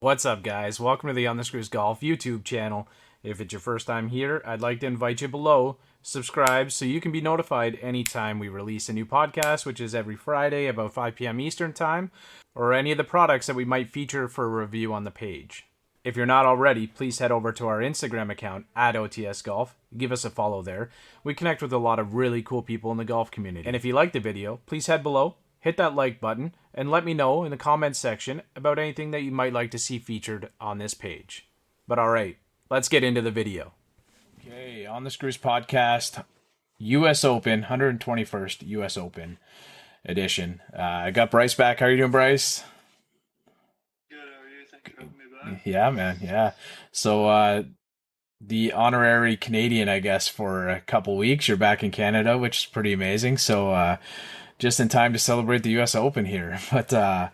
What's up, guys? Welcome to the On the Screws Golf YouTube channel. If it's your first time here, I'd like to invite you below, subscribe so you can be notified anytime we release a new podcast, which is every Friday about 5 p.m. Eastern Time, or any of the products that we might feature for a review on the page. If you're not already, please head over to our Instagram account at OTS Golf. Give us a follow there. We connect with a lot of really cool people in the golf community. And if you like the video, please head below, hit that like button, and let me know in the comments section about anything that you might like to see featured on this page. But alright, let's get into the video. Okay, On the Screws podcast, U.S. Open, 121st U.S. Open edition. I got Bryce back. How are you doing, Bryce? Good, how are you? Thanks for having me back. Yeah, man, yeah. So, the honorary Canadian, I guess, for a couple weeks. You're back in Canada, which is pretty amazing. So, just in time to celebrate the U.S. Open here. But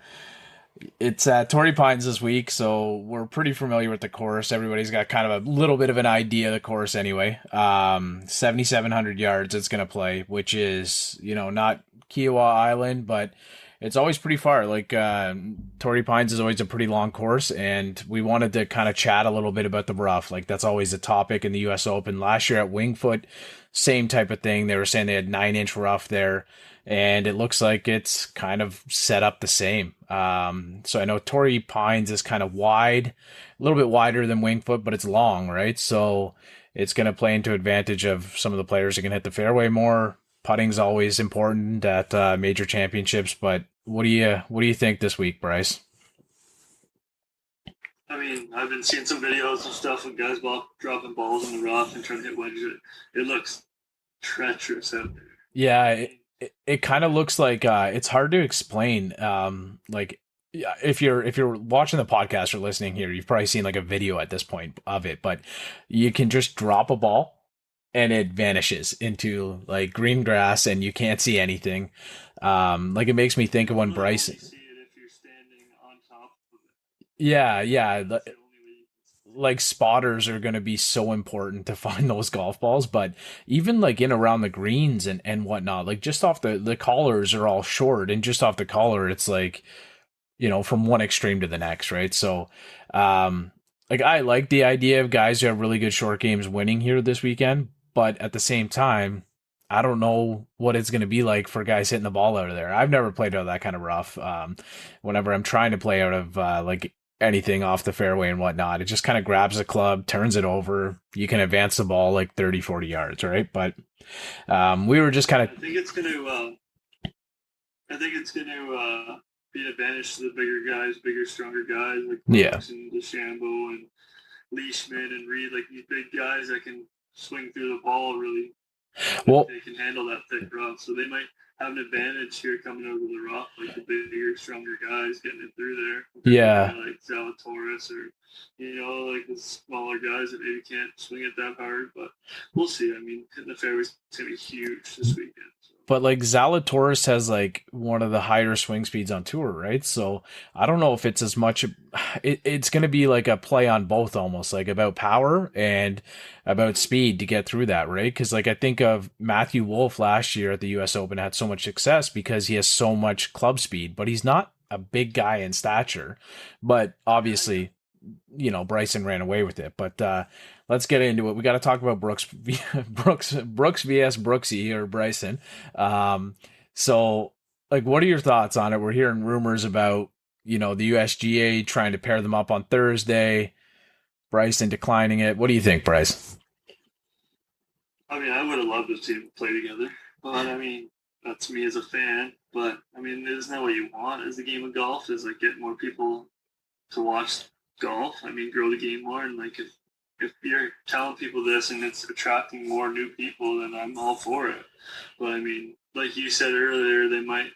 it's at Torrey Pines this week, so we're pretty familiar with the course. Everybody's got kind of a little bit of an idea of the course anyway. 7,700 yards it's going to play, which is, not Kiowa Island, but it's always pretty far. Torrey Pines is always a pretty long course, and we wanted to kind of chat a little bit about the rough. Like, that's always a topic in the U.S. Open. Last year at Wingfoot, same type of thing. They were saying they had 9-inch rough there, and it looks like it's kind of set up the same. So I know Torrey Pines is kind of wide, a little bit wider than Wingfoot, but it's long, right? So it's going to play into advantage of some of the players who can hit the fairway more. Putting's always important at major championships, but what do you think this week, Bryce? I've been seeing some videos and stuff of guys dropping balls in the rough and trying to hit wedges. It looks treacherous out there. Yeah, I it, mean, it, it kind of looks like it's hard to explain. Like, yeah, if you're watching the podcast or listening here, you've probably seen like a video at this point of it, but you can just drop a ball and it vanishes into like green grass and you can't see anything. Like, it makes me think you of can when really Bryce. only see it if you're standing on top of it. Yeah, yeah. That's the only way you can see it. Like, spotters are going to be so important to find those golf balls, but even like in around the greens and whatnot, like just off the collars are all short, and just off the collar it's like, from one extreme to the next, right? So like, I like the idea of guys who have really good short games winning here this weekend, but at the same time, I don't know what it's going to be like for guys hitting the ball out of there. I've never played out of that kind of rough. Whenever I'm trying to play out of like anything off the fairway and whatnot, it just kind of grabs the club, turns it over. You can advance the ball like 30, 40 yards, right? But we were just kind of, I think it's going to. Be an advantage to the bigger guys, bigger, stronger guys like yeah. Brooks and DeChambeau and Leishman and Reed, like these big guys that can swing through the ball really. Well, They can handle that thick rough, so they might have an advantage here coming over the rough, like the bigger, stronger guys getting it through there compared to a yeah. guy like Zalatoris or like the smaller guys that maybe can't swing it that hard. But we'll see. I mean, hitting the fairways is gonna be huge this weekend. So. But like, Zalatoris has like one of the higher swing speeds on tour, right? So I don't know if it's as much. It's going to be like a play on both, almost like about power and about speed to get through that, right? Because like, I think of Matthew Wolff last year at the U.S. Open had so much success because he has so much club speed, but he's not a big guy in stature. But Yeah, obviously, Bryson ran away with it. But let's get into it. We got to talk about Brooks vs Brooksy or Bryson. Um, so, like, what are your thoughts on it? We're hearing rumors about the USGA trying to pair them up on Thursday. Bryson declining it. What do you think, Bryce? I would have loved to see them play together, but that's me as a fan. But there's no way you want as the game of golf is like get more people to watch golf. Grow the game more, and like if you're telling people this and it's attracting more new people, then I'm all for it. But like you said earlier,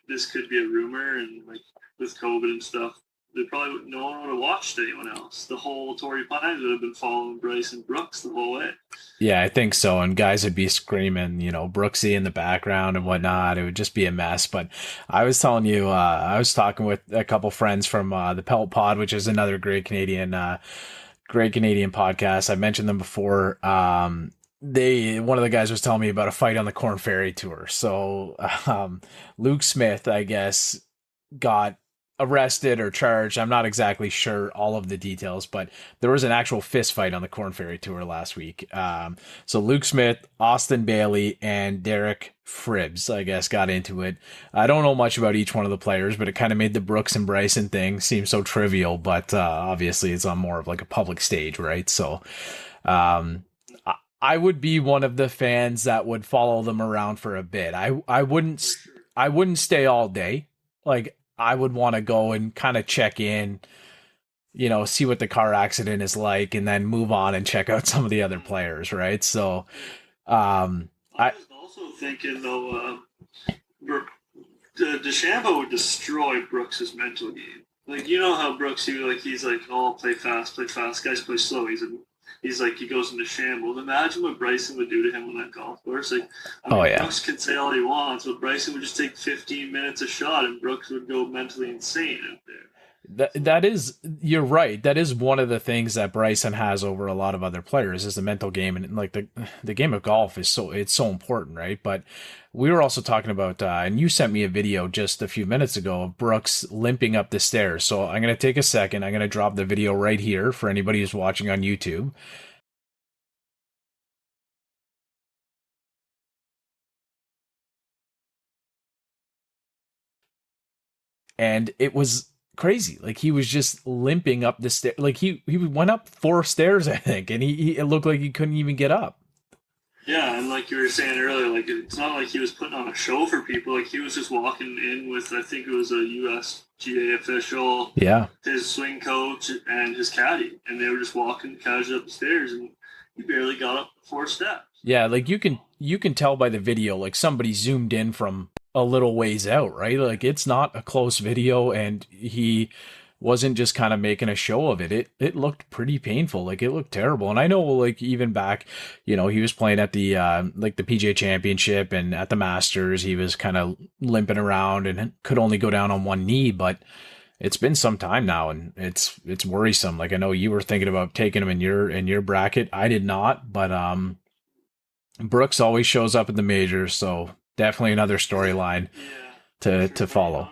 this could be a rumor, and like with COVID and stuff, they probably no one would have watched anyone else. The whole Torrey Pines would have been following Bryce and Brooks the whole way. Yeah, I think so. And guys would be screaming, Brooksy in the background and whatnot. It would just be a mess. But I was telling you, I was talking with a couple friends from the Pelt Pod, which is another great Canadian podcast. I mentioned them before. One of the guys was telling me about a fight on the Corn Ferry tour. So Luke Smith, I guess, got arrested or charged. I'm not exactly sure all of the details, but there was an actual fist fight on the Corn Ferry Tour last week. So Luke Smith, Austin Bailey, and Derek Fribbs, I guess, got into it. I don't know much about each one of the players, but it kind of made the Brooks and Bryson thing seem so trivial. But obviously, it's on more of like a public stage, right? So um, I would be one of the fans that would follow them around for a bit. For sure. I wouldn't stay all day. Like I would want to go and kind of check in, see what the car accident is like, and then move on and check out some of the other Mm, players, right? So, yeah. um, I I was also thinking though, DeChambeau would destroy Brooks's mental game. Like you know how Brooks he's like, oh, play fast, play fast. Guys play slow. He's like he goes into shambles. Imagine what Bryson would do to him on that golf course. Like, I oh mean, yeah, Brooks can say all he wants, but Bryson would just take 15 minutes a shot, and Brooks would go mentally insane out there. So that is, you're right. That is one of the things that Bryson has over a lot of other players is the mental game, and like the game of golf is it's so important, right? But we were also talking about, and you sent me a video just a few minutes ago of Brooks limping up the stairs. So I'm gonna take a second. I'm gonna drop the video right here for anybody who's watching on YouTube. And it was crazy. Like he was just limping up the stair. Like he went up four stairs, I think, and it looked like he couldn't even get up. yeah, and like you were saying earlier, like it's not like he was putting on a show for people. Like he was just walking in with I think it was a USGA official, Yeah, his swing coach, and his caddy, and they were just walking casually up the stairs, and he barely got up 4 steps. yeah. Like So, you can tell by the video, like somebody zoomed in from a little ways out, right? Like it's not a close video, and he wasn't just kind of making a show of it. It looked pretty painful. Like it looked terrible. And I know, like even back, he was playing at the like the PGA Championship and at the Masters, he was kind of limping around and could only go down on one knee, but it's been some time now, and it's worrisome. Like I know you were thinking about taking him in your bracket. I did not, but Brooks always shows up in the majors, so definitely another storyline yeah, for to sure. But follow.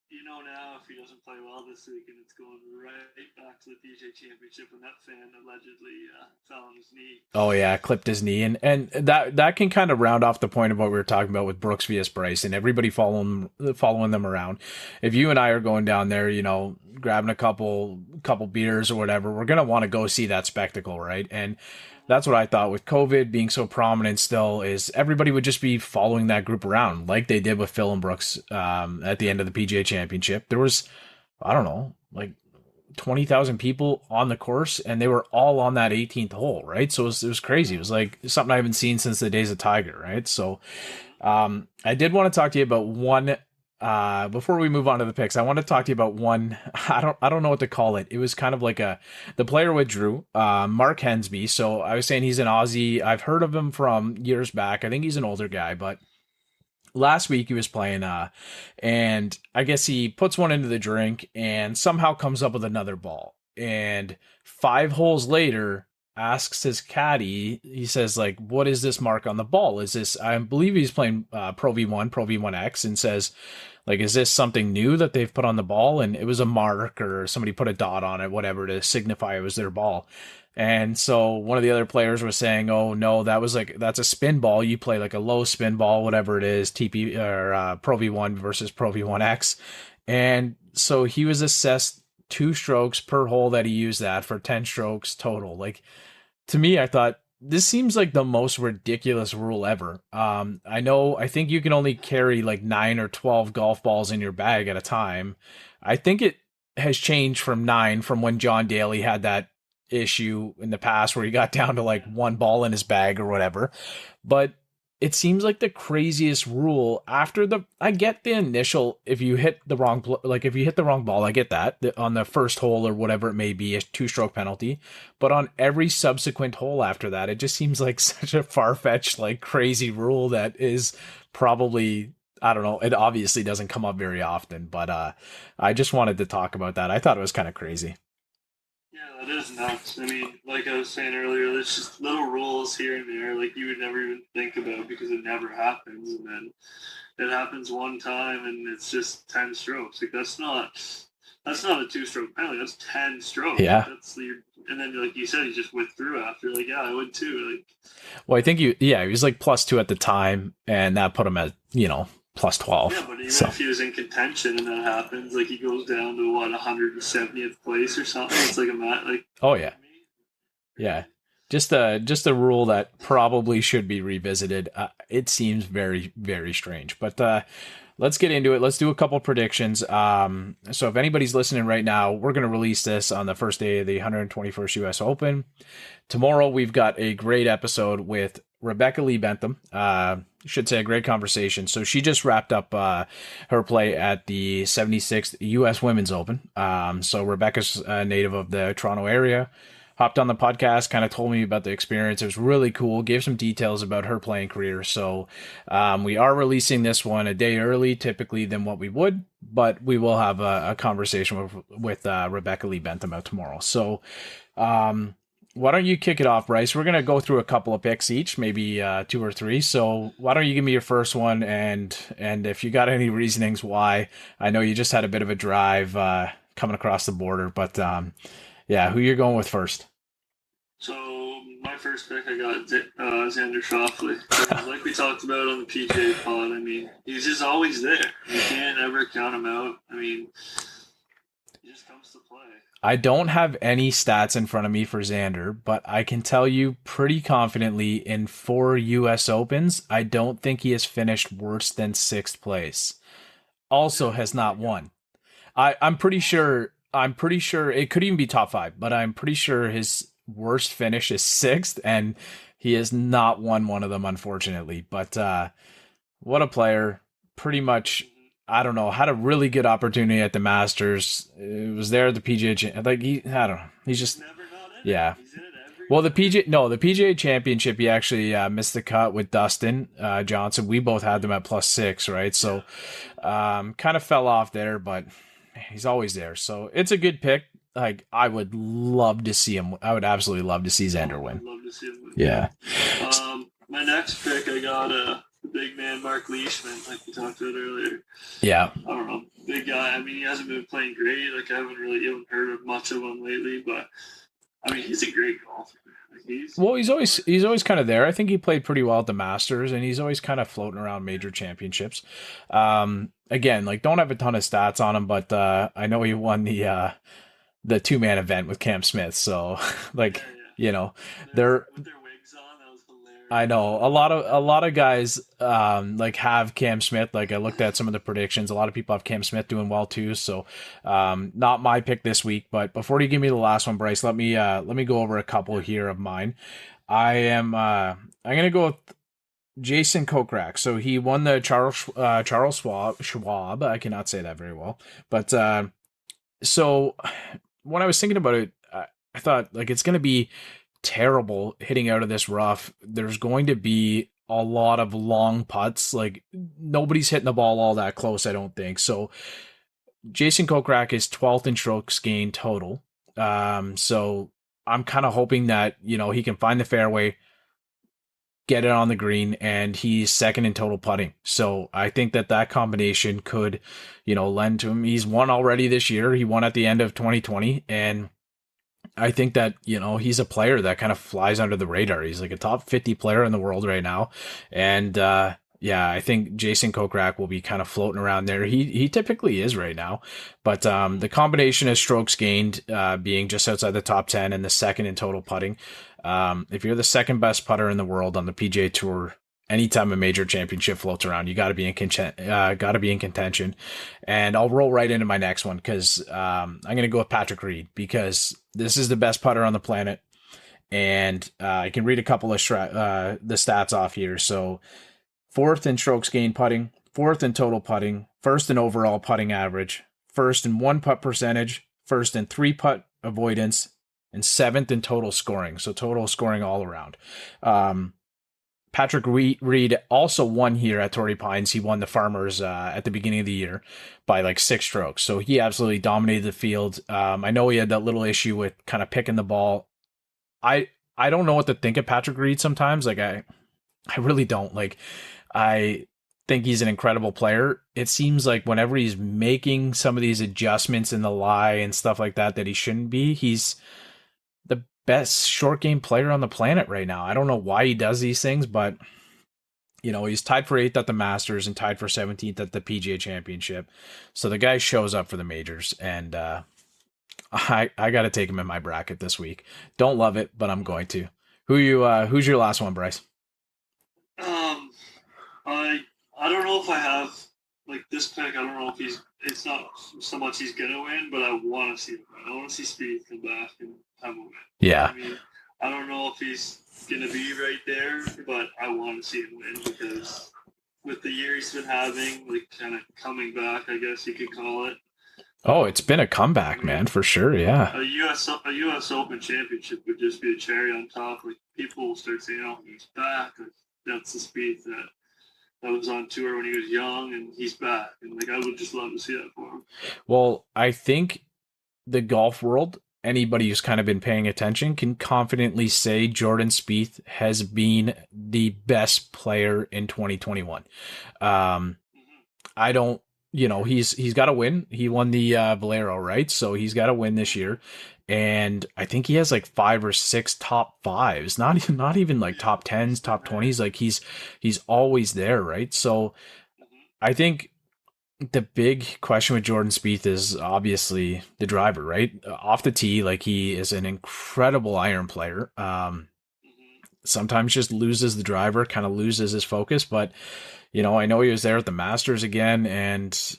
you know now if he doesn't play well this week, and it's going right back to the PGA Championship when that fan allegedly fell on his knee. Oh yeah, clipped his knee, and that can kind of round off the point of what we were talking about with Brooks vs Bryce and everybody following them around. If you and I are going down there, grabbing a couple beers or whatever, we're gonna want to go see that spectacle, right? And Mm-hmm. that's what I thought with COVID being so prominent still is everybody would just be following that group around like they did with Phil and Brooks at the end of the PGA Championship. There was, I don't know, like 20,000 people on the course, and they were all on that 18th hole, right? So it was crazy. It was like something I haven't seen since the days of Tiger, right? So Mm-hmm. I did want to talk to you about one. Before we move on to the picks, I want to talk to you about one. I don't know what to call it. It was kind of like the player withdrew, Mark Hensby. So I was saying he's an Aussie. I've heard of him from years back. I think he's an older guy, but last week he was playing and I guess he puts one into the drink and somehow comes up with another ball, and 5 holes later asks his caddy, he says, like, what is this mark on the ball? Is this, I believe he's playing Pro V1, Pro V1X, and says, like, is this something new that they've put on the ball? And it was a mark or somebody put a dot on it, whatever, to signify it was their ball. And so one of the other players was saying, "Oh no, that's a spin ball. You play like a low spin ball, whatever it is, TP or Pro V1 versus Pro V1X." And so he was assessed 2 strokes per hole that he used that for 10 strokes total. Like, to me, I thought this seems like the most ridiculous rule ever. I think you can only carry like 9 or 12 golf balls in your bag at a time. I think it has changed from 9 from when John Daly had that issue in the past where he got down to like Yeah. one ball in his bag or whatever. But it seems like the craziest rule after I get the initial, if you hit the wrong, like if you hit the wrong ball, I get that on the first hole or whatever it may be, a 2 stroke penalty. But on every subsequent hole after that, it just seems like such a far fetched, like crazy rule that is probably, I don't know. It obviously doesn't come up very often, but I just wanted to talk about that. I thought it was kind of crazy. Yeah, that is nuts. I mean, like I was saying earlier, there's just little rules here and there, like you would never even think about because it never happens, and then it happens one time, and it's just 10 strokes. Like that's not. That's not a two-stroke penalty. That's 10 strokes. Like Yeah. that's the and then like you said, he just withdrew after. Like yeah, I would too. Like Well, I think he was like +2 at the time, and that put him at, yeah, +12. but even So, if he was in contention and that happens, like he goes down to what 170th place or something. It's like a mat. Like oh you know yeah, what I mean? yeah. Crazy. Just a rule that probably should be revisited. It seems very, very strange. But let's get into it. Let's do a couple predictions. So if anybody's listening right now, we're going to release this on the first day of the 121st U.S. Open. Tomorrow we've got a great episode with Rebecca Lee Bentham. Should say a great conversation. So she just wrapped up her play at the 76th U.S. Women's Open. So Rebecca's a native of the Toronto area. Hopped on the podcast, kind of told me about the experience. It was really cool. Gave some details about her playing career. So we are releasing this one a day early, typically than what we would, but we will have a conversation with Rebecca Lee Bentham out tomorrow. So why don't you kick it off, Bryce? We're gonna go through a couple of picks each, maybe two or three. So why don't you give me your first one, and if you got any reasonings why? I know you just had a bit of a drive coming across the border, but yeah, who you're going with first? So my first pick, I got Xander Schauffle. Like we talked about on the PGA pod, I mean, he's just always there. You can't ever count him out. I mean, he just comes to play. I don't have any stats in front of me for Xander, but I can tell you pretty confidently in 4 U.S. Opens, I don't think he has finished worse than sixth place. Also has Really? not won. I'm pretty sure. I'm pretty sure it could even be top five, but I'm pretty sure his worst finish is sixth, and he has not won one of them, unfortunately. But what a player! Pretty much, Mm-hmm. I don't know. Had a really good opportunity at the Masters. It was there at the PGA. Like I don't know. He's He's just never not in it. yeah. He's in it every Well, the time. PGA no, the PGA Championship, he actually missed the cut with Dustin Johnson. We both had them at +6, right? So, Yeah. Mm-hmm. kind of fell off there, but he's always there. So it's a good pick. Like I would love to see him. I would absolutely love to see Xander Oh, I win. would love to see him win. Yeah. Yeah, My next pick, I got the big man Mark Leishman, like we talked about earlier. yeah. I don't know, big guy. I mean, he hasn't been playing great. Like I haven't really even heard of much of him lately, but I mean, he's a great golfer. Like Well, he's fun. he's always kind of there. I think he played pretty well at the Masters, and he's always kind of floating around major championships. Again, like don't have a ton of stats on him, but I know he won the 2 man event with Cam Smith. So like Yeah, yeah. you know And they're with their wigs on, that was I hilarious. know a lot of guys like have Cam Smith. Like I looked at some of the predictions. A lot of people have Cam Smith doing well too. So not my pick this week. But before you give me the last one, Bryce, let me go over a couple Yeah. here of mine. I am I'm gonna go with Jason Kokrak. So he won the Charles Schwab. I cannot say that very well, but so when I was thinking about it, I thought like it's gonna be terrible hitting out of this rough. There's going to be a lot of long putts. Like nobody's hitting the ball all that close, I don't think. So Jason Kokrak is 12th in strokes gained total. So I'm kind of hoping that he can find the fairway, get it on the green, and he's second in total putting. So I think that combination could, lend to him. He's won already this year. He won at the end of 2020, and I think that, he's a player that kind of flies under the radar. He's like a top 50 player in the world right now. And yeah, I think Jason Kokrak will be kind of floating around there. He typically is right now. But the combination of strokes gained being just outside the top 10 and the second in total putting. If you're the second best putter in the world on the PGA Tour, anytime a major championship floats around, you got to be in contention. And I'll roll right into my next one because I'm going to go with Patrick Reed because this is the best putter on the planet, and I can read a couple of the stats off here. So fourth in strokes gained putting, fourth in total putting, first in overall putting average, first in one putt percentage, first in three putt avoidance, and seventh in total scoring. So total scoring all around. Patrick Reed also won here at Torrey Pines. He won the Farmers at the beginning of the year by like 6 strokes. So he absolutely dominated the field. I know he had that little issue with kind of picking the ball. I don't know what to think of Patrick Reed sometimes. Like I really don't. Like I think he's an incredible player. It seems like whenever he's making some of these adjustments in the lie and stuff like that he shouldn't be, he's the best short game player on the planet right now. I don't know why he does these things, but he's tied for 8th at the Masters and tied for 17th at the PGA Championship. So the guy shows up for the majors, and I got to take him in my bracket this week. Don't love it, but I'm going to. Who's your last one, Bryce? Um, I don't know if I have like this pick. I don't know if it's not so much he's gonna win, but I want to see him win. I want to see Spieth come back and have a win. Yeah. I mean, I don't know if he's gonna be right there, but I want to see him win because with the year he's been having, like kind of coming back, I guess you could call it. Oh, it's been a comeback, man, for sure. Yeah. A U.S. Open championship would just be a cherry on top. Like people will start saying, "Oh, he's back." Like that's the Spieth that was on tour when he was young, and he's back. And like I would just love to see that for him. Well, I think the golf world, anybody who's kind of been paying attention, can confidently say Jordan Spieth has been the best player in 2021. I don't, he's got to win. He won the Valero, right? So he's got to win this year. And I think he has like 5 or 6 top fives, not even like top tens, top 20s. Like he's always there, right? So I think the big question with Jordan Spieth is obviously the driver, right? Off the tee, like he is an incredible iron player. Sometimes just loses the driver, kind of loses his focus, but I know he was there at the Masters again, and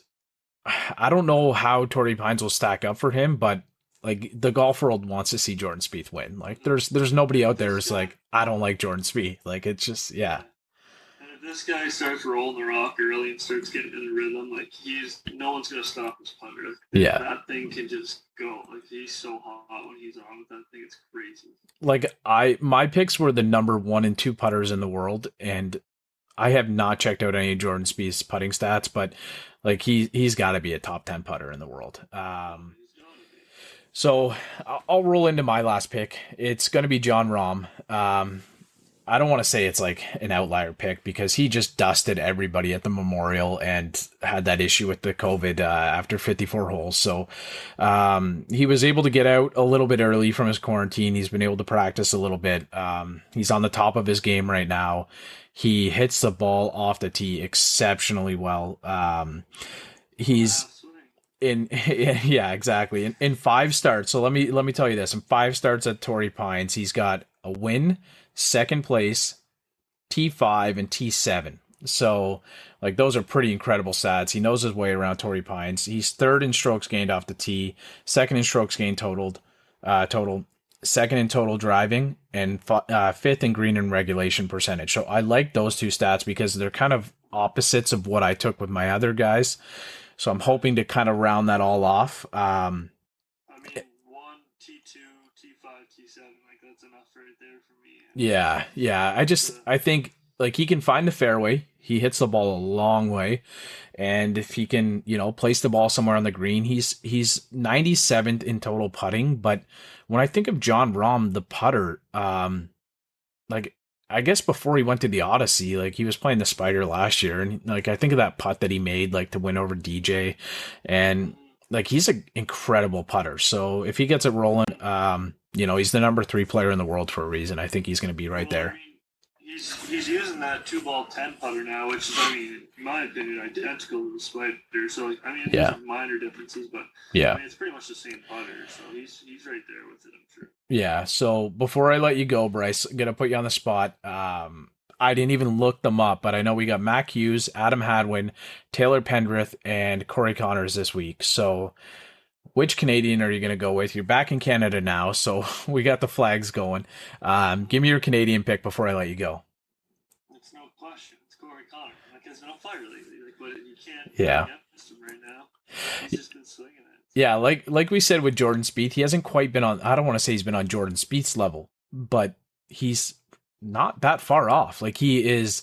I don't know how Torrey Pines will stack up for him, but like the golf world wants to see Jordan Spieth win. Like there's nobody out there who's like, I don't like Jordan Spieth. Like it's just yeah. And if this guy starts rolling the rock early and starts getting in the rhythm, like no one's gonna stop his putter. Yeah. That thing can just go. Like he's so hot when he's on with that thing, it's crazy. Like my picks were the number 1 and 2 putters in the world, and I have not checked out any of Jordan Spieth's putting stats, but like he's got to be a top 10 putter in the world. So I'll roll into my last pick. It's going to be Jon Rahm. I don't want to say it's like an outlier pick because he just dusted everybody at the Memorial and had that issue with the COVID after 54 holes. So he was able to get out a little bit early from his quarantine. He's been able to practice a little bit. He's on the top of his game right now. He hits the ball off the tee exceptionally well. He's in yeah, exactly. In 5 starts. So let me tell you this. In 5 starts at Torrey Pines, he's got a win, second place, T5 and T7. So like those are pretty incredible stats. He knows his way around Torrey Pines. He's 3rd in strokes gained off the tee, 2nd in strokes gained total, 2nd in total driving, and 5th in green and regulation percentage. So I like those 2 stats because they're kind of opposites of what I took with my other guys. So I'm hoping to kind of round that all off. I mean, 1, T2, T5, T7, like that's enough right there for me. Yeah. I think like he can find the fairway. He hits the ball a long way. And if he can, place the ball somewhere on the green, he's 97th in total putting. But when I think of Jon Rahm, the putter, like I guess before he went to the Odyssey, like he was playing the Spider last year, and like I think of that putt that he made, like to win over DJ, and like he's an incredible putter. So if he gets it rolling, he's the number 3 player in the world for a reason. I think he's going to be right there. I mean, he's using that 2-ball 10 putter now, which is, I mean, in my opinion, identical to the Spider. So like, I mean, there's minor differences, but I mean, it's pretty much the same putter. So he's right there with it, I'm sure. Yeah. So before I let you go, Bryce, I'm gonna put you on the spot. I didn't even look them up, but I know we got Mack Hughes, Adam Hadwin, Taylor Pendrith, and Corey Connors this week. So which Canadian are you going to go with? You're back in Canada now, so we got the flags going. Give me your Canadian pick before I let you go. It's no question. It's Corey Connors. Like, he's been on fire lately. Like, but you can't against him right now. He's just been swinging it. Yeah, like we said with Jordan Spieth, he hasn't quite been on. I don't want to say he's been on Jordan Spieth's level, but he's not that far off. Like he is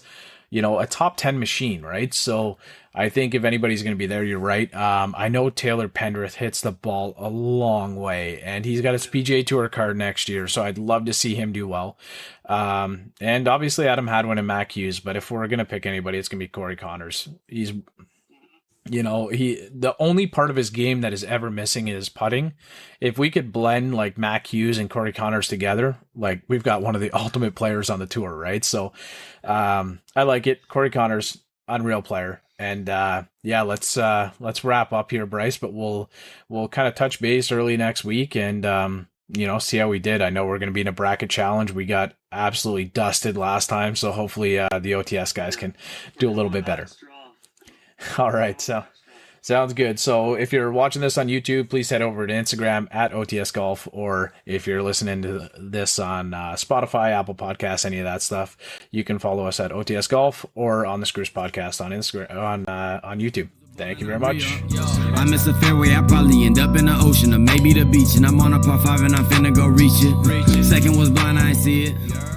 a top 10 machine, right? So I think if anybody's going to be there, you're right. I know Taylor Pendrith hits the ball a long way, and he's got his PGA Tour card next year, so I'd love to see him do well. And obviously Adam Hadwin and Mack Hughes, but if we're going to pick anybody, it's going to be Corey Connors. He's the only part of his game that is ever missing is putting. If we could blend like Mack Hughes and Corey Connors together, like we've got one of the ultimate players on the tour, right? So I like it. Corey Connors, unreal player. And let's wrap up here, Bryce, but we'll kind of touch base early next week and see how we did. I know we're going to be in a bracket challenge. We got absolutely dusted last time, so hopefully the OTS guys can do a little bit better. All right, so sounds good. So if you're watching this on YouTube, please head over to Instagram at OTS Golf, or if you're listening to this on Spotify, Apple Podcasts, any of that stuff, you can follow us at OTS Golf or on the Screws Podcast on Instagram on YouTube. Thank you very much. I miss a fairway, I probably end up in the ocean or maybe the beach, and I'm on a par 5 and I'm finna go reach it. Second was blind, I ain't see it.